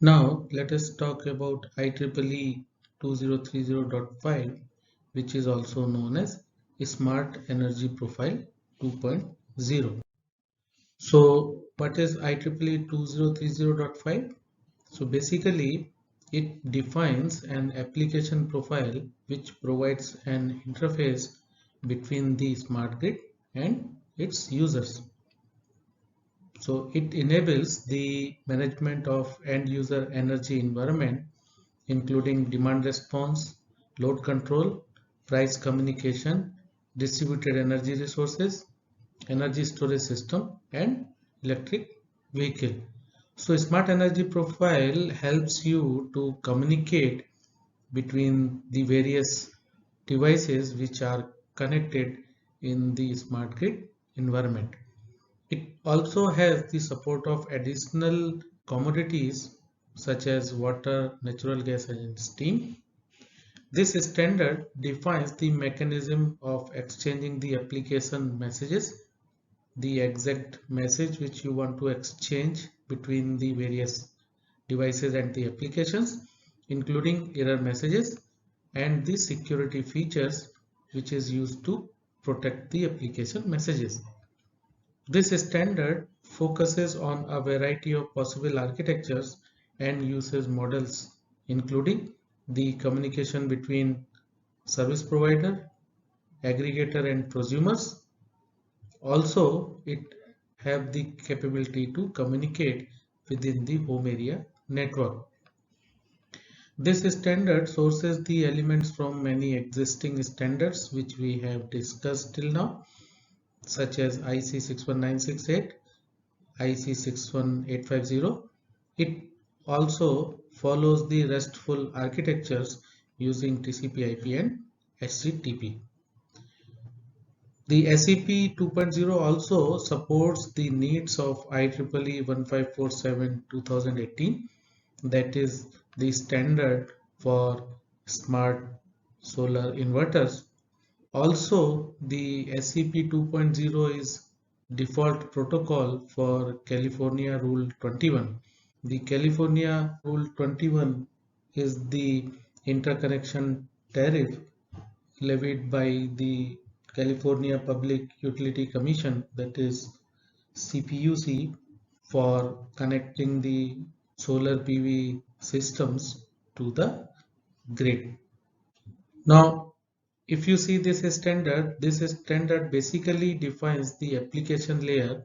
Now let us talk about IEEE 2030.5, which is also known as Smart Energy Profile 2.0. So what is IEEE 2030.5? So basically it defines an application profile which provides an interface between the smart grid and its users. So it enables the management of end user energy environment, including demand response, load control, price communication, distributed energy resources, energy storage system, and electric vehicle. So smart energy profile helps you to communicate between the various devices which are connected in the smart grid environment. It also has the support of additional commodities such as water, natural gas, and steam. This standard defines the mechanism of exchanging the application messages, the exact message which you want to exchange between the various devices and the applications, including error messages and the security features which is used to protect the application messages. This standard focuses on a variety of possible architectures and uses models, including the communication between service provider, aggregator, and prosumers. Also, it have the capability to communicate within the home area network. This standard sources the elements from many existing standards which we have discussed till now, such as IC 61968, IC 61850. It also follows the RESTful architectures using TCP/IP and HTTP. The SEP 2.0 also supports the needs of IEEE 1547/2018, that is the standard for smart solar inverters. Also, the SEP 2.0 is default protocol for California Rule 21. The California Rule 21 is the interconnection tariff levied by the California Public Utility Commission, that is CPUC, for connecting the solar PV systems to the grid. Now, if you see this standard basically defines the application layer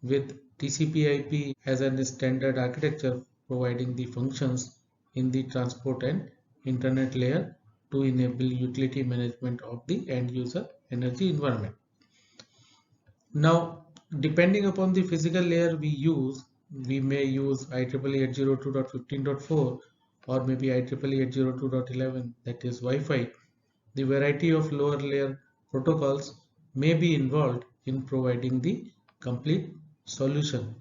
with TCP/IP as a standard architecture, providing the functions in the transport and internet layer to enable utility management of the end user energy environment. Now, depending upon the physical layer we use, we may use IEEE 802.15.4 or maybe IEEE 802.11, that is Wi-Fi. The variety of lower layer protocols may be involved in providing the complete solution.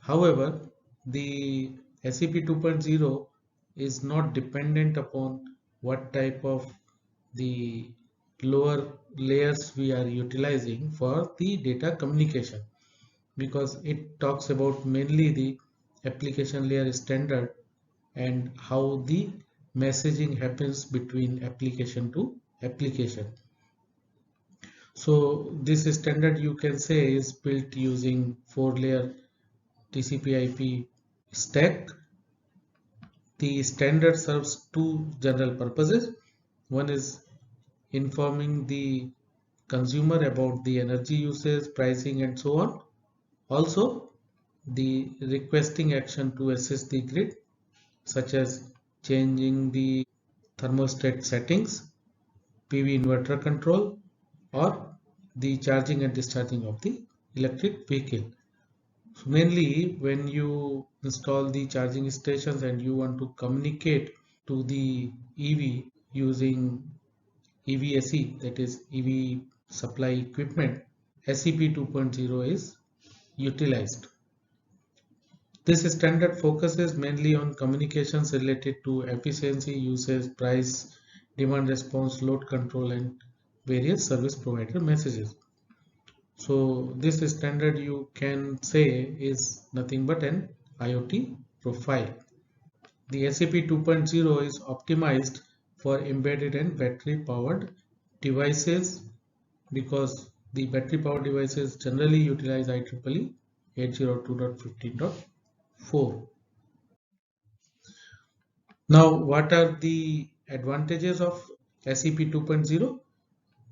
However, the SEP 2.0 is not dependent upon what type of the lower layers we are utilizing for the data communication, because it talks about mainly the application layer standard and how the messaging happens between application to application. So this standard, you can say, is built using 4-layer TCP/IP stack. The standard serves two general purposes. One is informing the consumer about the energy usage, pricing, and so on. Also, the requesting action to assist the grid, such as changing the thermostat settings, PV inverter control, or the charging and discharging of the electric vehicle. So mainly when you install the charging stations and you want to communicate to the EV using EVSE, that is EV supply equipment, SEP 2.0 is utilized. This standard focuses mainly on communications related to efficiency, usage, price, demand response, load control, and various service provider messages. So this standard, you can say, is nothing but an IoT profile. The SAP 2.0 is optimized for embedded and battery powered devices because the battery powered devices generally utilize IEEE 802.15.4. Now, what are the advantages of SAP 2.0?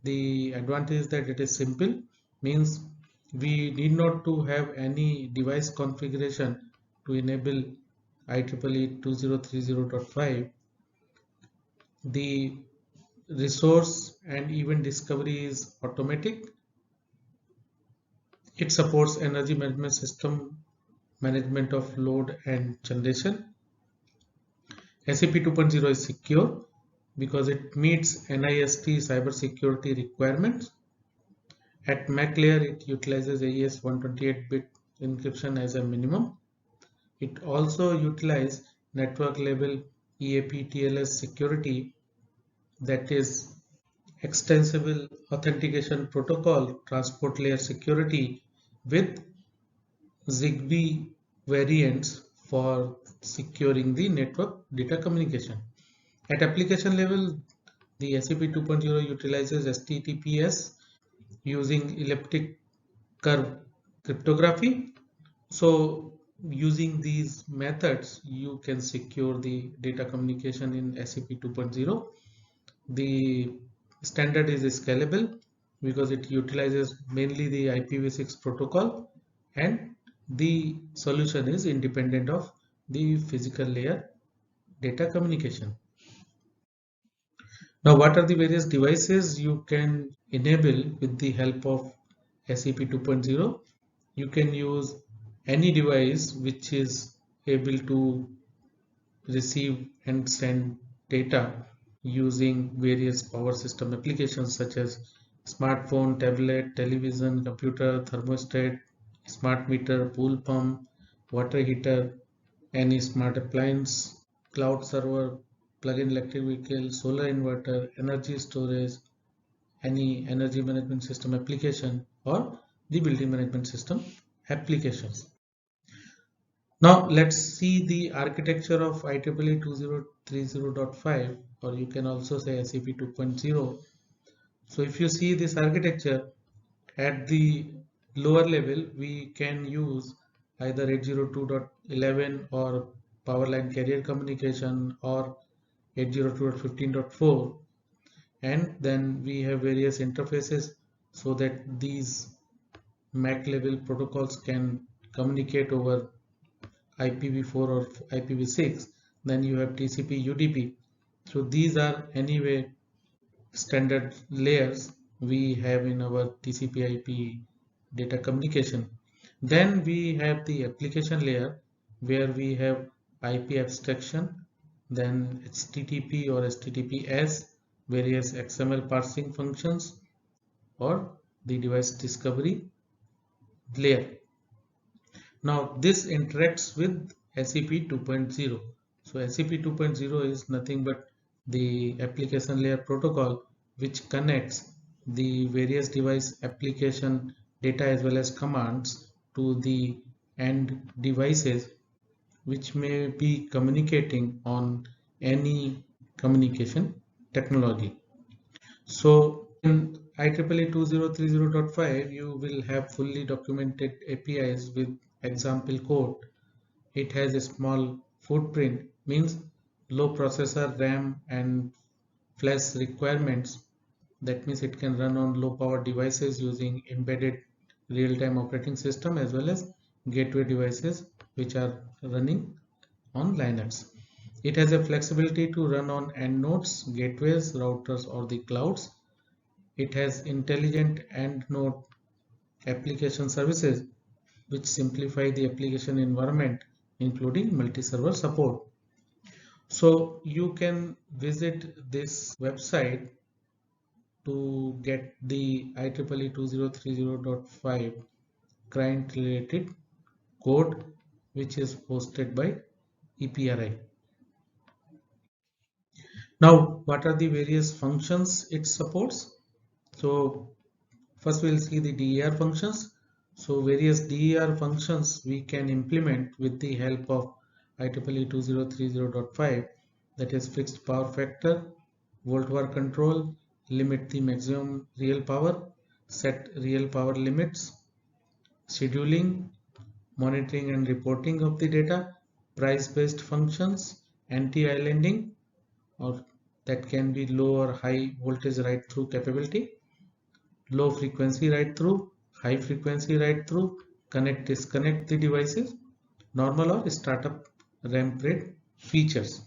The advantage is that it is simple, means we need not to have any device configuration to enable IEEE 2030.5. The resource and event discovery is automatic. It supports energy management system, management of load and generation. SAP 2.0 is secure because it meets NIST cybersecurity requirements. At MAC layer, it utilizes AES 128-bit encryption as a minimum. It also utilizes network level EAP TLS security, that is extensible authentication protocol transport layer security with ZigBee variants for securing the network data communication. At application level, the SAP 2.0 utilizes HTTPS using elliptic curve cryptography. So using these methods, you can secure the data communication in SAP 2.0. The standard is scalable because it utilizes mainly the IPv6 protocol, and the solution is independent of the physical layer data communication. Now, what are the various devices you can enable with the help of SAP 2.0? You can use any device which is able to receive and send data using various power system applications such as smartphone, tablet, television, computer, thermostat, smart meter, pool pump, water heater, any smart appliance, cloud server, plug-in electric vehicle, solar inverter, energy storage, any energy management system application, or the building management system applications. Now let's see the architecture of IEEE 2030.5, or you can also say SAP 2.0. So if you see this architecture, at the lower level we can use either 802.11 or power line carrier communication or 802.15.4, and then we have various interfaces so that these MAC level protocols can communicate over IPv4 or IPv6. Then you have TCP UDP. So these are anyway standard layers we have in our TCP IP data communication. Then we have the application layer where we have IP abstraction, then HTTP or HTTPS, various XML parsing functions, or the device discovery layer. Now this interacts with SAP 2.0. So SAP 2.0 is nothing but the application layer protocol which connects the various device application data as well as commands to the end devices which may be communicating on any communication technology. So in IEEE 2030.5, you will have fully documented APIs with example code. It has a small footprint, means low processor RAM and flash requirements. That means it can run on low power devices using embedded real-time operating system as well as gateway devices which are running on Linux. It has a flexibility to run on end nodes, gateways, routers, or the clouds. It has intelligent end node application services which simplify the application environment, including multi-server support. So you can visit this website to get the IEEE 2030.5 client related code which is hosted by EPRI. Now, what are the various functions it supports? So first we'll see the DER functions. So various DER functions we can implement with the help of IEEE 2030.5, that is fixed power factor, volt var control, limit the maximum real power, set real power limits, scheduling, monitoring and reporting of the data, price-based functions, anti-islanding, or that can be low or high voltage write-through capability, low frequency write-through, high frequency write-through, connect disconnect the devices, normal or startup ramp rate features.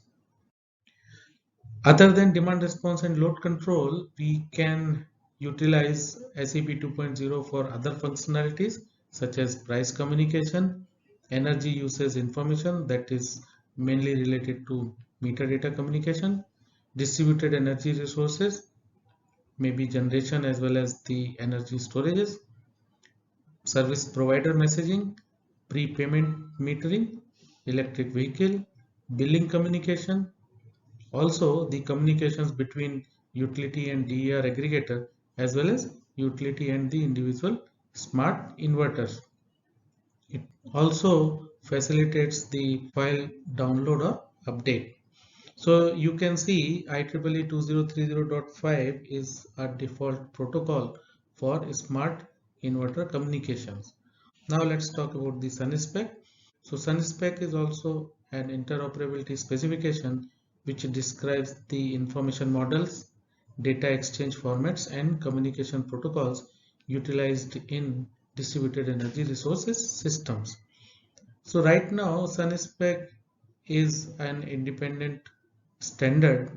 Other than demand response and load control, we can utilize SAP 2.0 for other functionalities such as price communication, energy usage information, that is mainly related to meter data communication, distributed energy resources, maybe generation as well as the energy storages, service provider messaging, prepayment metering, electric vehicle, billing communication, also the communications between utility and DER aggregator as well as utility and the individual smart inverters. It also facilitates the file download or update. So you can see IEEE 2030.5 is a default protocol for smart inverter communications. Now let's talk about the SunSpec. So SunSpec is also an interoperability specification which describes the information models, data exchange formats and communication protocols utilized in distributed energy resources systems. So right now SunSpec is an independent standard,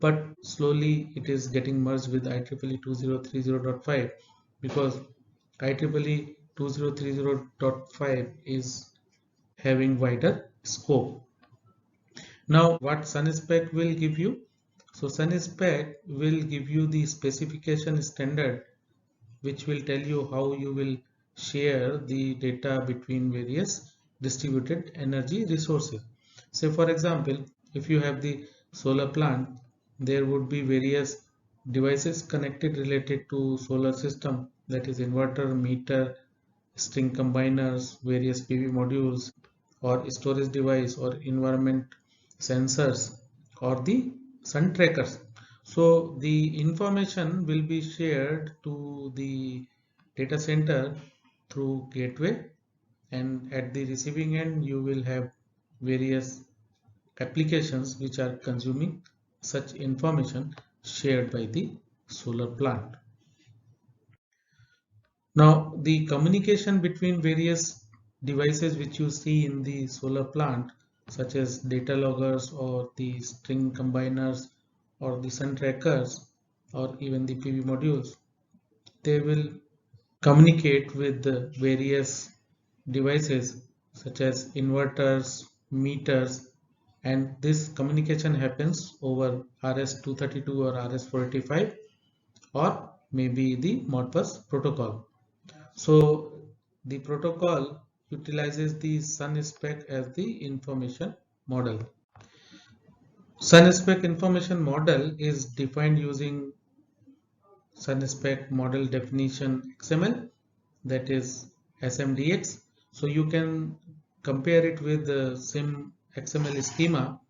but slowly it is getting merged with IEEE 2030.5 because IEEE 2030.5 is having wider scope. Now what SunSpec will give you? So SunSpec will give you the specification standard which will tell you how you will share the data between various distributed energy resources. Say for example, if you have the solar plant, there would be various devices connected related to solar system, that is inverter, meter, string combiners, various PV modules or storage device or environment sensors or the sun trackers. So the information will be shared to the data center through gateway, and at the receiving end you will have various applications which are consuming such information shared by the solar plant. Now the communication between various devices which you see in the solar plant such as data loggers or the string combiners or the sun trackers or even the PV modules, they will communicate with the various devices such as inverters, meters, and this communication happens over RS-232 or RS-485 or maybe the Modbus protocol. So the protocol utilizes the SunSpec as the information model. SunSpec information model is defined using SunSpec model definition XML, that is SMDX. So you can compare it with the SIM XML schema.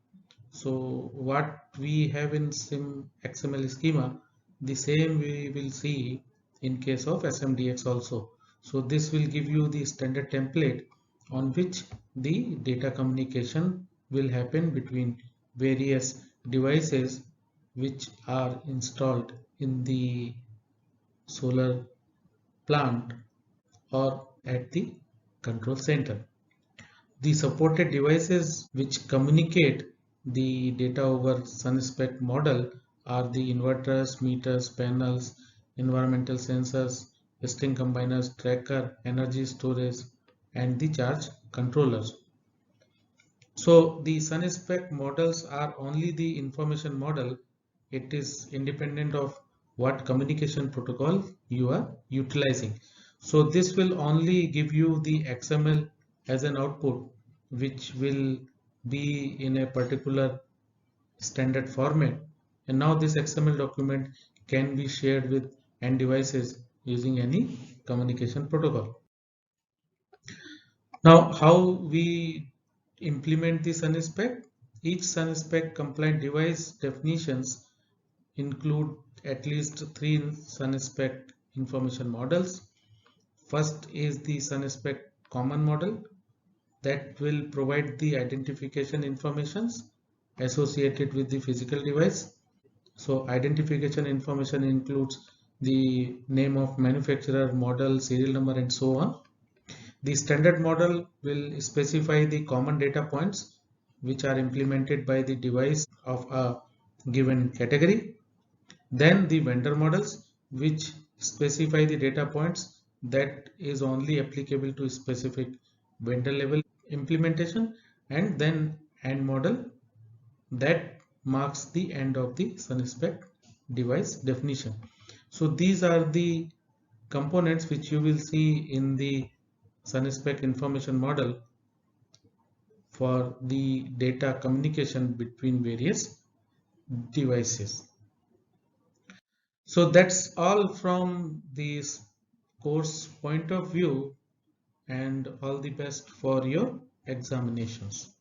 So what we have in SIM XML schema, the same we will see in case of SMDX also. So this will give you the standard template on which the data communication will happen between various devices which are installed in the solar plant or at the control center. The supported devices which communicate the data over SunSpec model are the inverters, meters, panels, environmental sensors, string combiners, tracker, energy storage, and the charge controllers. So the SunSpec models are only the information model. It is independent of what communication protocol you are utilizing. So this will only give you the XML as an output, which will be in a particular standard format. And now this XML document can be shared with end devices using any communication protocol. Now, how we implement the SunSpec, each SunSpec compliant device definitions include at least 3 SunSpec information models. First is the SunSpec common model that will provide the identification informations associated with the physical device. So identification information includes the name of manufacturer, model, serial number, and so on. The standard model will specify the common data points which are implemented by the device of a given category. Then the vendor models, which specify the data points that is only applicable to specific vendor level implementation, and then AND model that marks the end of the SunSpec device definition. So these are the components which you will see in the SunSpec information model for the data communication between various devices. So that's all from this course point of view, and all the best for your examinations.